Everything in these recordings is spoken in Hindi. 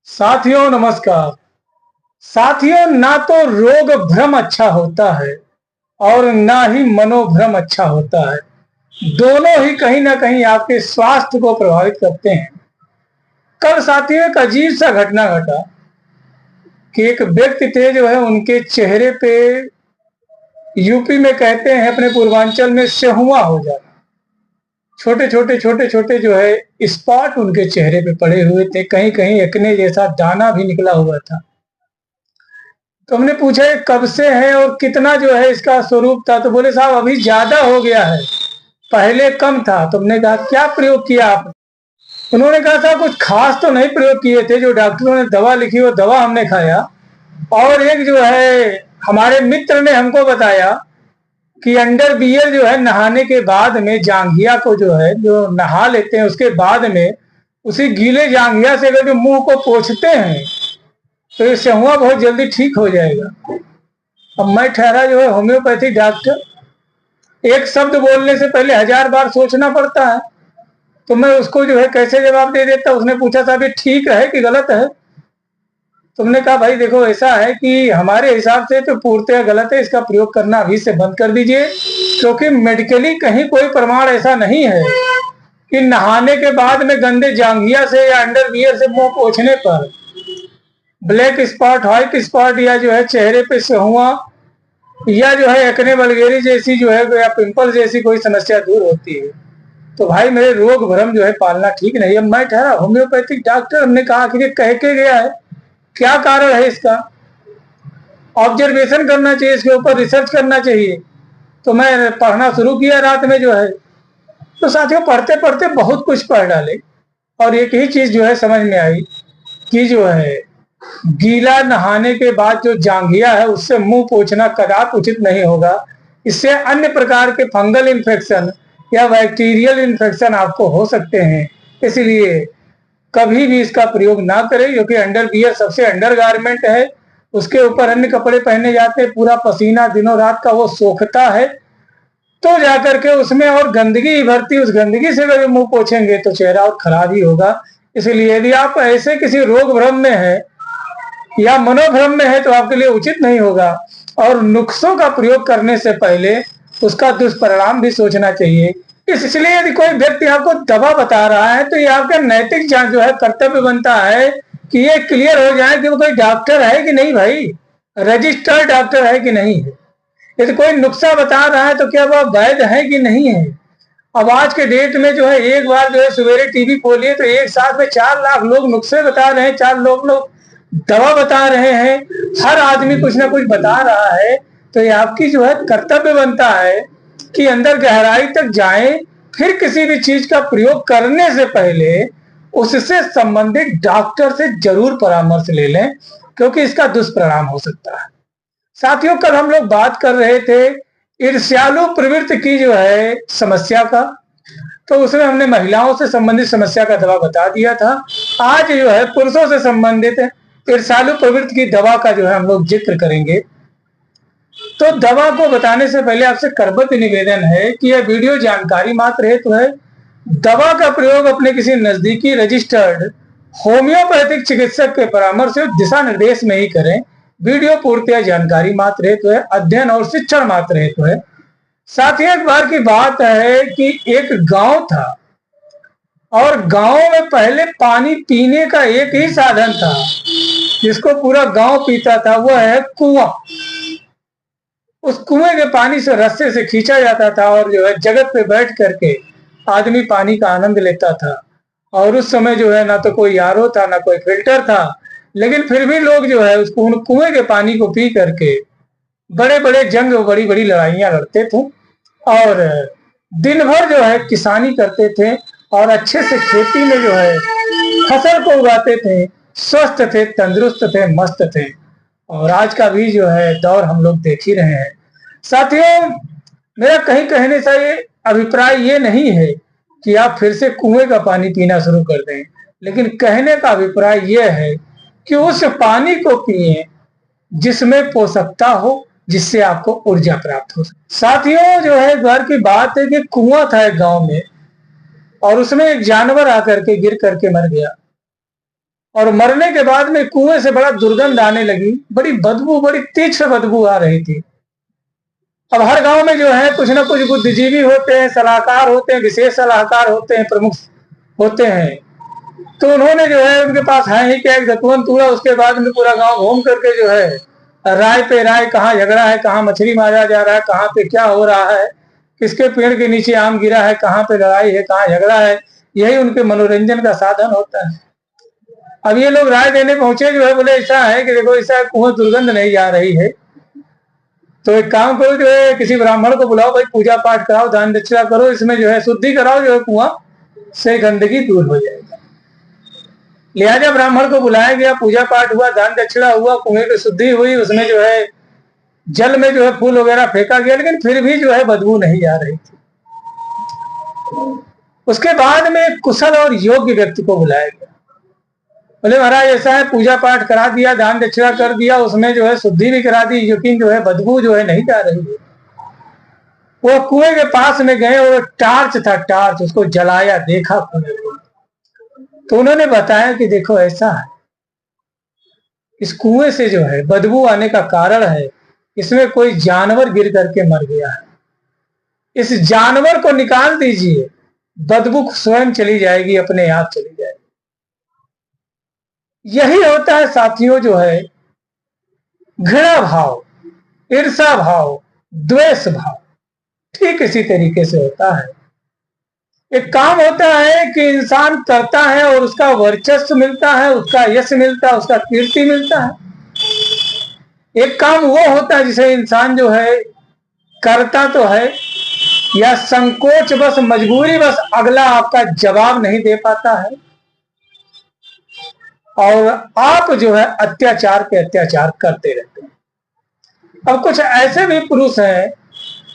साथियों नमस्कार। साथियों, ना तो रोग भ्रम अच्छा होता है और ना ही मनोभ्रम अच्छा होता है। दोनों ही कहीं ना कहीं आपके स्वास्थ्य को प्रभावित करते हैं। कल साथियों एक अजीब सा घटना घटा कि एक व्यक्ति थे जो है उनके चेहरे पे, यूपी में कहते हैं अपने पूर्वांचल में, सेहुआ हो जाना। छोटे छोटे जो है स्पॉट उनके चेहरे पे पड़े हुए थे, कहीं कहीं एक्ने जैसा दाना भी निकला हुआ था। तो हमने पूछा ये कब से है और कितना जो है इसका स्वरूप था। तो बोले साहब अभी ज्यादा हो गया है, पहले कम था। तो हमने कहा क्या प्रयोग किया आपने? उन्होंने कहा साहब कुछ खास तो नहीं प्रयोग किए थे, जो डॉक्टरों ने दवा लिखी वो दवा हमने खाया। और एक जो है हमारे मित्र ने हमको बताया कि अंडर बियर जो है नहाने के बाद में, जांघिया को जो है जो नहा लेते हैं उसके बाद में, उसी गीले जांघिया से अगर जो मुंह को पोंछते हैं तो ये सेहुआ बहुत जल्दी ठीक हो जाएगा। अब मैं ठहरा जो है होम्योपैथी डॉक्टर, एक शब्द बोलने से पहले 1000 बार सोचना पड़ता है। तो मैं उसको जो है कैसे जवाब दे देता। उसने पूछा साहब ये ठीक है कि गलत है? तुमने कहा भाई देखो ऐसा है कि हमारे हिसाब से तो पूर्णतः गलत है, इसका प्रयोग करना अभी से बंद कर दीजिए, क्योंकि मेडिकली कहीं कोई प्रमाण ऐसा नहीं है कि नहाने के बाद में गंदे जांघिया से या अंडरवियर से मुंह पोंछने पर ब्लैक स्पॉट, व्हाइट स्पॉट या जो है चेहरे पे सेहुआ या जो है एक्ने वल्गेरी जैसी जो है या पिंपल जैसी कोई समस्या दूर होती है। तो भाई मेरे रोग भ्रम जो है पालना ठीक नहीं है। मैं ठहरा होम्योपैथिक डॉक्टर, हमने कहा कि ये कह के गया है, क्या कारण है इसका? ऑब्जर्वेशन करना चाहिए, इसके ऊपर रिसर्च करना चाहिए। तो मैं पढ़ना शुरू किया रात में जो है। तो साथियों पढ़ते पढ़ते बहुत कुछ पढ़ डाले और एक ही चीज जो है समझ में आई कि जो है गीला नहाने के बाद जो जांघिया है उससे मुंह पोंछना कदापि उचित नहीं होगा। इससे अन्य प्रकार के फंगल इन्फेक्शन या बैक्टीरियल इन्फेक्शन आपको हो सकते हैं। इसलिए कभी भी इसका प्रयोग ना करें, क्योंकि अंडरवियर सबसे अंडर गारमेंट है, उसके ऊपर अन्य कपड़े पहने जाते हैं, पूरा पसीना दिनों रात का वो सोखता है, तो जाकर के उसमें और गंदगी भरती, उस गंदगी से अगर मुंह पोछेंगे तो चेहरा और खराब ही होगा। इसलिए यदि आप ऐसे किसी रोग भ्रम में है या मनोभ्रम में है तो आपके लिए उचित नहीं होगा। और नुस्खों का प्रयोग करने से पहले उसका दुष्परिणाम भी सोचना चाहिए। इसलिए यदि कोई व्यक्ति आपको दवा बता रहा है तो ये आपका नैतिक जांच जो है कर्तव्य बनता है कि ये क्लियर हो जाए कि वो कोई डॉक्टर है कि नहीं, भाई रजिस्टर्ड डॉक्टर है कि नहीं है। यदि कोई नुस्खा बता रहा है तो क्या वह वैध है कि नहीं है। अब आज के डेट में जो है एक बार जो है सवेरे टीवी खोलिए तो एक साथ में 4 लाख लोग नुस्खे बता रहे हैं, 4 लोग दवा बता रहे हैं, हर आदमी कुछ ना कुछ बता रहा है। तो ये आपकी जो है कर्तव्य बनता है कि अंदर गहराई तक जाएं, फिर किसी भी चीज का प्रयोग करने से पहले उससे संबंधित डॉक्टर से जरूर परामर्श ले लें, क्योंकि इसका दुष्परिणाम हो सकता है। साथियों कल हम लोग बात कर रहे थे ईर्ष्यालु प्रवृत्ति की जो है समस्या का, तो उसमें हमने महिलाओं से संबंधित समस्या का दवा बता दिया था। आज जो है पुरुषों से संबंधित ईर्ष्यालु प्रवृत्ति की दवा का जो है हम लोग जिक्र करेंगे। तो दवा को बताने से पहले आपसे करबद्ध निवेदन है कि यह वीडियो जानकारी मात्र हेतु है। दवा का प्रयोग अपने किसी नजदीकी रजिस्टर्ड होम्योपैथिक चिकित्सक के परामर्श और दिशा निर्देश में ही करें। वीडियो पूर्णतः जानकारी मात्र हेतु है, अध्ययन और शिक्षण मात्र हेतु है। साथ ही एक बार की बात है कि एक गांव था और गांव में पहले पानी पीने का एक ही साधन था जिसको पूरा गांव पीता था, वह है कुआं। उस कुएं के पानी से रस्से से खींचा जाता था और जो है जगत पे बैठ करके आदमी पानी का आनंद लेता था। और उस समय जो है ना तो कोई आरओ था ना कोई फिल्टर था, लेकिन फिर भी लोग जो है उसको कुएं के पानी को पी करके बड़े बड़े जंग, बड़ी बड़ी लड़ाइयां लड़ते थे और दिन भर जो है किसानी करते थे और अच्छे से खेती में जो है फसल को उगाते थे, स्वस्थ थे, तंदुरुस्त थे, मस्त थे। और आज का भी जो है दौर हम लोग देख ही रहे हैं। साथियों मेरा कहीं कहने से ये अभिप्राय ये नहीं है कि आप फिर से कुएं का पानी पीना शुरू कर दें, लेकिन कहने का अभिप्राय यह है कि उस पानी को पिए जिसमें पोषकता हो, जिससे आपको ऊर्जा प्राप्त हो। साथियों जो है घर की बात है कि कुआं था एक गांव में और उसमें एक जानवर आकर के गिर करके मर गया और मरने के बाद में कुएं से बड़ा दुर्गंध आने लगी, बड़ी बदबू, बड़ी तीक्ष्ण बदबू आ रही थी। अब हर गांव में जो है कुछ ना कुछ बुद्धिजीवी होते हैं, सलाहकार होते हैं, विशेष सलाहकार होते हैं, प्रमुख होते हैं। तो उन्होंने जो है, उनके पास है ही क्या, एक दतवन तूड़ा, उसके बाद में पूरा गांव घूम करके जो है राय पे राय, कहाँ झगड़ा है, कहाँ मछली मारा जा रहा है, कहाँ पे क्या हो रहा है, किसके पेड़ के नीचे आम गिरा है, कहाँ पे लड़ाई है, कहाँ झगड़ा है, यही उनके मनोरंजन का साधन होता है। अब ये लोग राय देने पहुंचे जो है, बोले ऐसा है कि देखो ऐसा कुआं दुर्गंध नहीं जा रही है, तो एक काम करो, जो है किसी ब्राह्मण को बुलाओ, भाई पूजा पाठ कराओ, दान दक्षिणा करो, इसमें जो है शुद्धि कराओ, जो है कुआं से गंदगी दूर हो जाएगा। लिहाजा ब्राह्मण को बुलाया गया, पूजा पाठ हुआ, दान दक्षिणा हुआ, कुएं की शुद्धि हुई, उसमें जो है जल में जो है फूल वगैरह फेंका गया, लेकिन फिर भी जो है बदबू नहीं आ रही थी। उसके बाद में कुशल और योग्य व्यक्ति को बुलाया गया। बोले महाराज ऐसा है, पूजा पाठ करा दिया, दान दक्षिणा कर दिया, उसमें जो है शुद्धि भी करा दी, लेकिन जो है बदबू जो है नहीं जा रही है। वो कुएं के पास में गए और टार्च था, टार्च, उसको जलाया, देखा कुएं को, तो उन्होंने बताया कि देखो ऐसा है, इस कुएं से जो है बदबू आने का कारण है, इसमें कोई जानवर गिर करके मर गया है, इस जानवर को निकाल दीजिए, बदबू स्वयं चली जाएगी, अपने आप चली जाएगी। यही होता है साथियों, जो है घृणा भाव, ईर्षा भाव, द्वेष भाव, ठीक इसी तरीके से होता है। एक काम होता है कि इंसान करता है और उसका वर्चस्व मिलता है, उसका यश मिलता है, उसका कीर्ति मिलता है। एक काम वो होता है जिसे इंसान जो है करता तो है, या संकोच बस, मजबूरी बस, अगला आपका जवाब नहीं दे पाता है, और आप जो है अत्याचार पे अत्याचार करते रहते हैं। अब कुछ ऐसे भी पुरुष हैं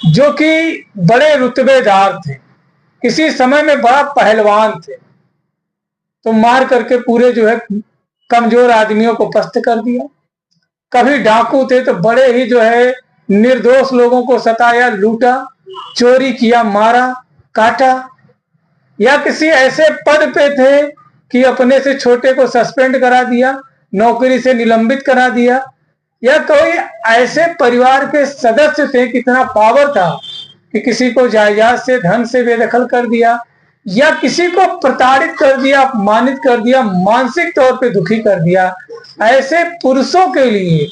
जो कि बड़े रुतबेदार थे, किसी समय में बड़ा पहलवान थे, तो मार करके पूरे जो है कमजोर आदमियों को पस्त कर दिया। कभी डाकू थे तो बड़े ही जो है निर्दोष लोगों को सताया, लूटा, चोरी किया, मारा, काटा। या किसी ऐसे पद पे थे कि अपने से छोटे को सस्पेंड करा दिया, नौकरी से निलंबित करा दिया। या कोई ऐसे परिवार के सदस्य थे, कितना पावर था कि किसी को जायदाद से, धन से बेदखल कर दिया, या किसी को प्रताड़ित कर दिया, अपमानित कर दिया, मानसिक तौर पे दुखी कर दिया। ऐसे पुरुषों के लिए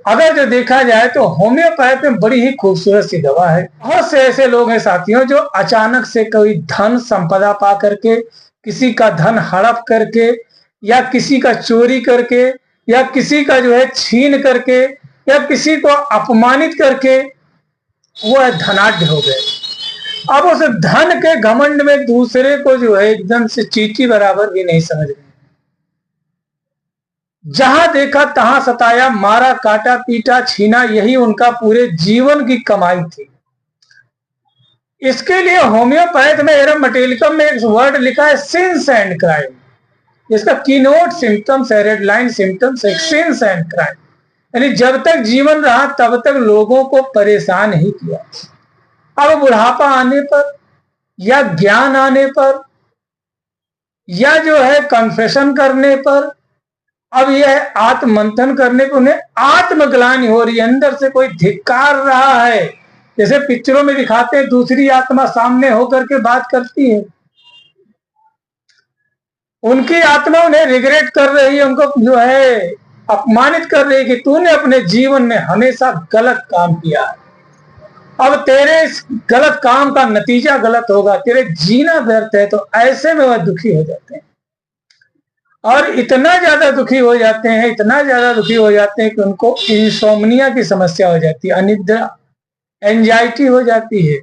अगर जो देखा जाए तो होम्योपैथ में बड़ी ही खूबसूरत सी दवा है। बहुत से ऐसे लोग हैं साथियों, जो अचानक से कोई धन संपदा पा करके, किसी का धन हड़प करके, या किसी का चोरी करके, या किसी का जो है छीन करके, या किसी को अपमानित करके वो धनाढ्य हो गए। अब उस धन के घमंड में दूसरे को जो है एकदम से चींटी बराबर भी नहीं समझ रहे, जहां देखा तहां सताया, मारा, काटा, पीटा, छीना, यही उनका पूरे जीवन की कमाई थी। इसके लिए होम्योपैथ में एरम मटेलिकम में एक वर्ड लिखा है, सिंस एंड क्राइम। इसका कीनोट सिम्टम्स है, रेड लाइन सिम्टम्स है, सिंस एंड क्राइम, यानी जब तक जीवन रहा तब तक लोगों को परेशान ही किया। अब बुढ़ापा आने पर, या ज्ञान आने पर, या जो है कन्फेशन करने पर, अब यह आत्ममंथन करने पर उन्हें आत्मग्लानि हो रही है, अंदर से कोई धिक्कार रहा है। जैसे पिक्चरों में दिखाते हैं, दूसरी आत्मा सामने होकर के बात करती है, उनकी आत्मा उन्हें रिग्रेट कर रही है, उनको जो है अपमानित कर रही है कि तूने अपने जीवन में हमेशा गलत काम किया है, अब तेरे इस गलत काम का नतीजा गलत होगा, तेरे जीना व्यर्थ है। तो ऐसे में वह दुखी हो जाते हैं, और इतना ज्यादा दुखी हो जाते हैं, इतना ज्यादा दुखी हो जाते हैं कि उनको इंसोम्निया की समस्या हो जाती है, अनिद्रा, एंजाइटी हो जाती है,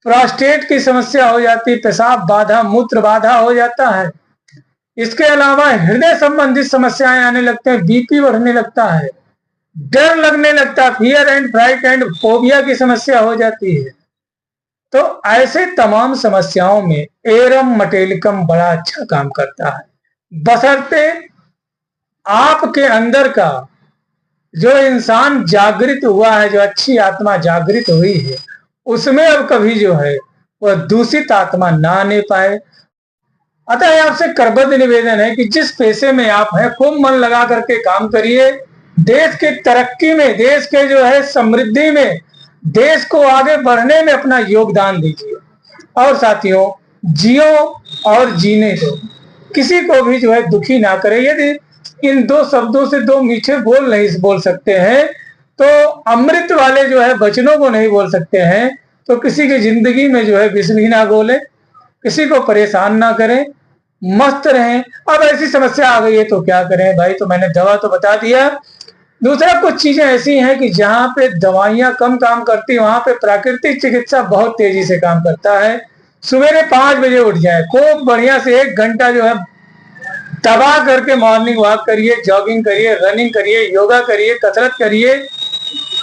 प्रोस्टेट की समस्या हो जाती है, पेशाब बाधा, मूत्र बाधा हो जाता है। इसके अलावा हृदय संबंधित समस्याएं आने लगते हैं, बीपी बढ़ने लगता है, डर लगने लगता है, fear and fright and phobia की समस्या हो जाती है। तो ऐसे तमाम समस्याओं में एरम मटेलिकम बड़ा अच्छा काम करता है, बशर्ते आपके अंदर का जो इंसान जागृत हुआ है, जो अच्छी आत्मा जागृत हुई है, उसमें अब कभी जो है वह दूषित आत्मा ना आने पाए, अतः यह आपसे करबद्ध निवेदन है कि जिस पेशे में आप हैं खूब मन लगा करके काम करिए, देश की तरक्की में, देश के जो है समृद्धि में, देश को आगे बढ़ने में अपना योगदान दीजिए। और साथियों, जियो और जीने दो, किसी को भी जो है दुखी ना करे। यदि इन दो शब्दों से दो मीठे बोल नहीं बोल सकते हैं, तो अमृत वाले जो है वचनों को नहीं बोल सकते हैं, तो किसी की जिंदगी में जो है विष भी ना घोले, किसी को परेशान ना करें, मस्त रहें। अब ऐसी समस्या आ गई है तो क्या करें भाई? तो मैंने दवा तो बता दिया। दूसरा, कुछ चीजें ऐसी हैं कि जहां पे दवाइयां कम काम करती, वहां पे प्राकृतिक चिकित्सा बहुत तेजी से काम करता है। सवेरे 5 बजे उठ जाए, खूब बढ़िया से 1 घंटा जो है दबा करके मॉर्निंग वॉक करिए, जॉगिंग करिए, रनिंग करिए, योगा करिए, कसरत करिए,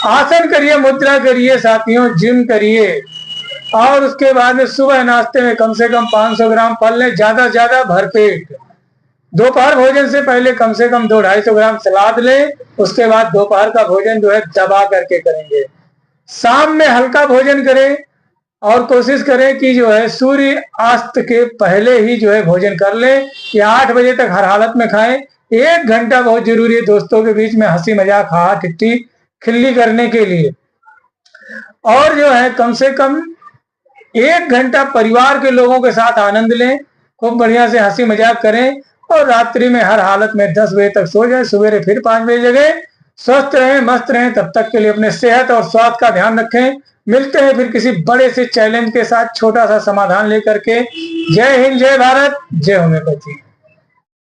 आसन करिए, मुद्रा करिए, साथियों जिम करिए। और उसके बाद में सुबह नाश्ते में कम से कम 500 ग्राम फल लें, ज्यादा ज्यादा भरपेट। दोपहर भोजन से पहले कम से कम 200-250 ग्राम सलाद लें। उसके बाद दोपहर का भोजन जो है दबा करके करेंगे। शाम में हल्का भोजन करें और कोशिश करें कि जो है सूर्य अस्त के पहले ही जो है भोजन कर लें, या 8 बजे तक हर हालत में खाएं। 1 घंटा बहुत जरूरी है दोस्तों के बीच में हंसी मजाक, हा ठिट्ठी खिल्ली करने के लिए। और जो है कम से कम 1 घंटा परिवार के लोगों के साथ आनंद लें, खूब बढ़िया से हंसी मजाक करें, और रात्रि में हर हालत में 10 बजे तक सो जाए, सवेरे फिर 5 बजे जगें। स्वस्थ रहें, मस्त रहें। तब तक के लिए अपने सेहत और स्वास्थ्य का ध्यान रखें। मिलते हैं फिर किसी बड़े से चैलेंज के साथ, छोटा सा समाधान लेकर के। जय हिंद, जय भारत, जय होम्योपैथी।